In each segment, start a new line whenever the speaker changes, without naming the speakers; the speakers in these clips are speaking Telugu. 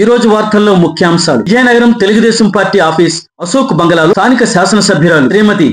ఈ రోజు వార్తల్లో ముఖ్యాంశాలు. విజయనగరం తెలుగుదేశం పార్టీ ఆఫీస్ అశోక్ బంగళాలో స్థానిక శాసనసభ్యురాలు శ్రీమతి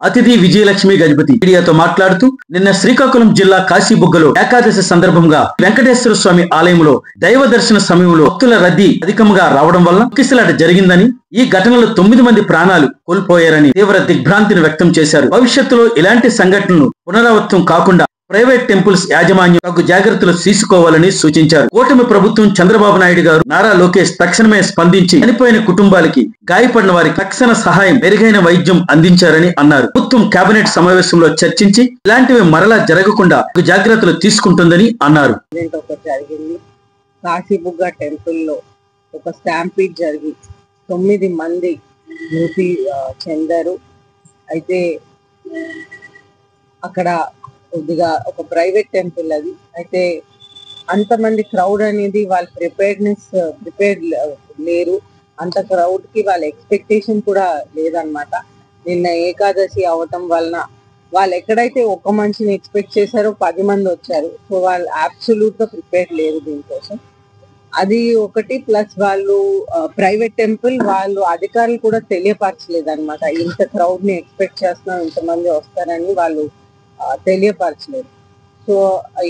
అతిథి విజయలక్ష్మి గజపతి మీడియాతో మాట్లాడుతూ నిన్న శ్రీకాకుళం జిల్లా కాశీబుగ్గలో ఏకాదశి సందర్భంగా వెంకటేశ్వర స్వామి ఆలయంలో దైవ దర్శన సమయంలో భక్తుల రద్దీ అధికంగా రావడం వల్ల కిసలాట జరిగిందని, ఈ ఘటనలో 9 మంది ప్రాణాలు కోల్పోయారని తీవ్ర దిగ్భ్రాంతిని వ్యక్తం చేశారు. భవిష్యత్తులో ఇలాంటి సంఘటనలు పునరావృతం కాకుండా ప్రైవేట్ టెంపుల్స్ యాజమాన్యం తగు జాగ్రత్తలు తీసుకోవాలని సూచించారు. కూటమి ప్రభుత్వం చంద్రబాబు నాయుడు గారు, నారా లోకేష్ తక్షణమే స్పందించి చనిపోయిన కుటుంబాలకి, గాయపడిన వారికి తక్షణ సహాయం, మెరుగైన వైద్యం అందించారని అన్నారు. ప్రభుత్వం కేబినెట్ సమావేశంలో చర్చించి ఇలాంటివి మరలా జరగకుండా తగు జాగ్రత్తలు తీసుకుంటుందని అన్నారు.
కాశీబుగ్గ టెంపుల్ లో ఒక స్టాంపీడ్ జరిగి 9 మంది మృతి చెందారు. అయితే అక్కడ కొద్దిగా ఒక ప్రైవేట్ టెంపుల్ అది. అయితే అంతమంది క్రౌడ్ అనేది వాళ్ళ ప్రిపేర్డ్ లేరు. అంత క్రౌడ్ కి వాళ్ళ ఎక్స్పెక్టేషన్ కూడా లేదనమాట. నిన్న ఏకాదశి అవటం వలన వాళ్ళు ఎక్కడైతే ఒక మనిషిని ఎక్స్పెక్ట్ చేశారో 10 మంది వచ్చారు. సో వాళ్ళు అబ్సల్యూట్ గా ప్రిపేర్డ్ లేరు దీనికోసం. అది ఒకటి. ప్లస్ వాళ్ళు ప్రైవేట్ టెంపుల్ వాళ్ళు అధికారులు కూడా తెలియపరచలేదు అనమాట. ఇంత క్రౌడ్ ని ఎక్స్పెక్ట్ చేస్తున్నాం, ఇంతమంది వస్తారని వాళ్ళు తెలియపరచలేదు. సో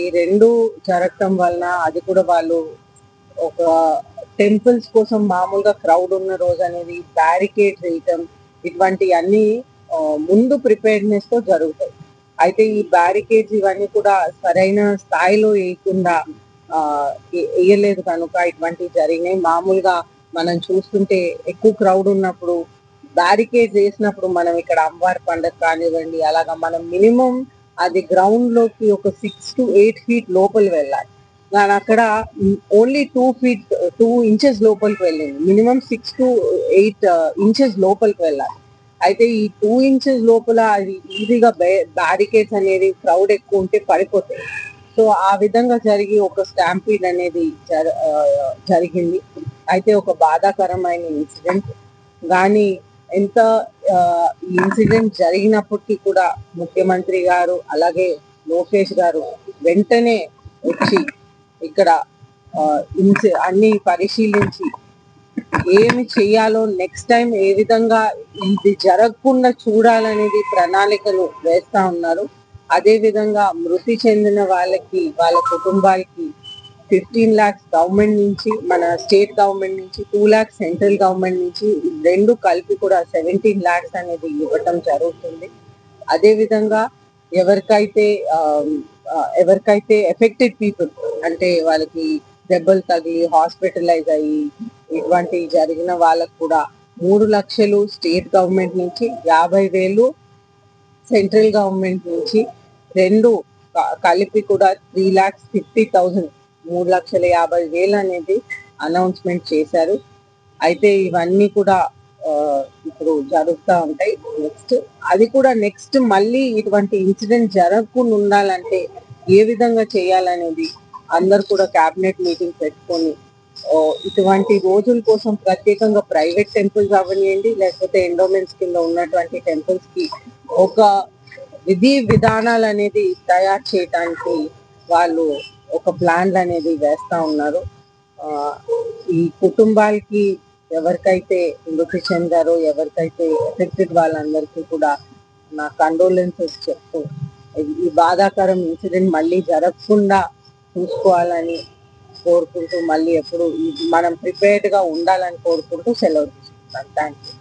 ఈ రెండు జరగటం వలన అది కూడా వాళ్ళు ఒక టెంపుల్స్ కోసం మామూలుగా క్రౌడ్ ఉన్న రోజు అనేది బ్యారికేడ్ వేయటం, ఇటువంటి అన్ని ముందు ప్రిపేర్డ్నెస్ తో జరుగుతాయి. అయితే ఈ బ్యారికేడ్స్ ఇవన్నీ కూడా సరైన స్థాయిలో వేయకుండా వేయలేదు కనుక ఇటువంటివి జరిగినాయి. మామూలుగా మనం చూస్తుంటే ఎక్కువ క్రౌడ్ ఉన్నప్పుడు బ్యారికేడ్స్ వేసినప్పుడు మనం ఇక్కడ అమ్మవారి పండుగ కానివ్వండి, అలాగా మనం మినిమం అది గ్రౌండ్ లోకి ఒక 6 to 8 feet లోపలి వెళ్ళాలి. కానీ అక్కడ ఓన్లీ 2 inches లోపలికి వెళ్ళింది. మినిమం 6 to 8 inches లోపలికి వెళ్ళాలి. అయితే ఈ 2 inches లోపల అది ఈజీగా బ్యారికేడ్స్ అనేది క్రౌడ్ ఎక్కువ ఉంటే పడిపోతాయి. సో ఆ విధంగా జరిగి ఒక స్టాంపీడ్ అనేది జరిగింది. అయితే ఒక బాధాకరమైన ఇన్సిడెంట్. కానీ ఎంత ఇన్సిడెంట్ జరిగినప్పటికీ కూడా ముఖ్యమంత్రి గారు అలాగే లోకేష్ గారు వెంటనే వచ్చి ఇక్కడ అన్ని పరిశీలించి ఏమి చెయ్యాలో, నెక్స్ట్ టైం ఏ విధంగా ఇది జరగకుండా చూడాలనేది ప్రణాళికలు వేస్తా ఉన్నారు. అదే విధంగా మృతి చెందిన వాళ్ళకి, వాళ్ళ కుటుంబాలకి 15 lakhs గవర్నమెంట్ నుంచి, మన స్టేట్ గవర్నమెంట్ నుంచి, 2 lakhs సెంట్రల్ గవర్నమెంట్ నుంచి, రెండు కలిపి కూడా 17 lakhs అనేది ఇవ్వటం జరుగుతుంది. అదే విధంగా ఎవరికైతే ఎఫెక్టెడ్ పీపుల్ అంటే వాళ్ళకి దెబ్బలు తగిలి హాస్పిటలైజ్ అయ్యి ఇటువంటి జరిగిన వాళ్ళకు కూడా 3 లక్షలు స్టేట్ గవర్నమెంట్ నుంచి, 50,000 సెంట్రల్ గవర్నమెంట్ నుంచి, రెండు కలిపి కూడా 3,50,000 3,50,000 అనేది అనౌన్స్మెంట్ చేశారు. అయితే ఇవన్నీ కూడా ఇప్పుడు జరుగుతూ ఉంటాయి. అది కూడా నెక్స్ట్ మళ్ళీ ఇటువంటి ఇన్సిడెంట్ జరగకుండా ఉండాలంటే ఏ విధంగా చేయాలనేది అందరు కూడా క్యాబినెట్ మీటింగ్ పెట్టుకొని ఇటువంటి రోజుల కోసం ప్రత్యేకంగా ప్రైవేట్ టెంపుల్స్ అవనియండి, లేకపోతే ఎండోమెంట్స్ కింద ఉన్నటువంటి టెంపుల్స్ కి ఒక విధి విధానాలు అనేది తయారు చేయడానికి వాళ్ళు ఒక ప్లాన్లు అనేది వేస్తా ఉన్నారు. ఈ కుటుంబాలకి ఎవరికైతే మృతి చెందారో, ఎవరికైతే ఎఫెక్టెడ్ వాళ్ళందరికీ కూడా నా కండోలెన్సెస్ చెప్తూ ఈ బాధాకరం ఇన్సిడెంట్ మళ్ళీ జరగకుండా చూసుకోవాలని కోరుకుంటూ, మళ్ళీ ఎప్పుడు మనం ప్రిపేర్డ్ గా ఉండాలని కోరుకుంటూ సెలవు తీసుకుంటాను. Thank you.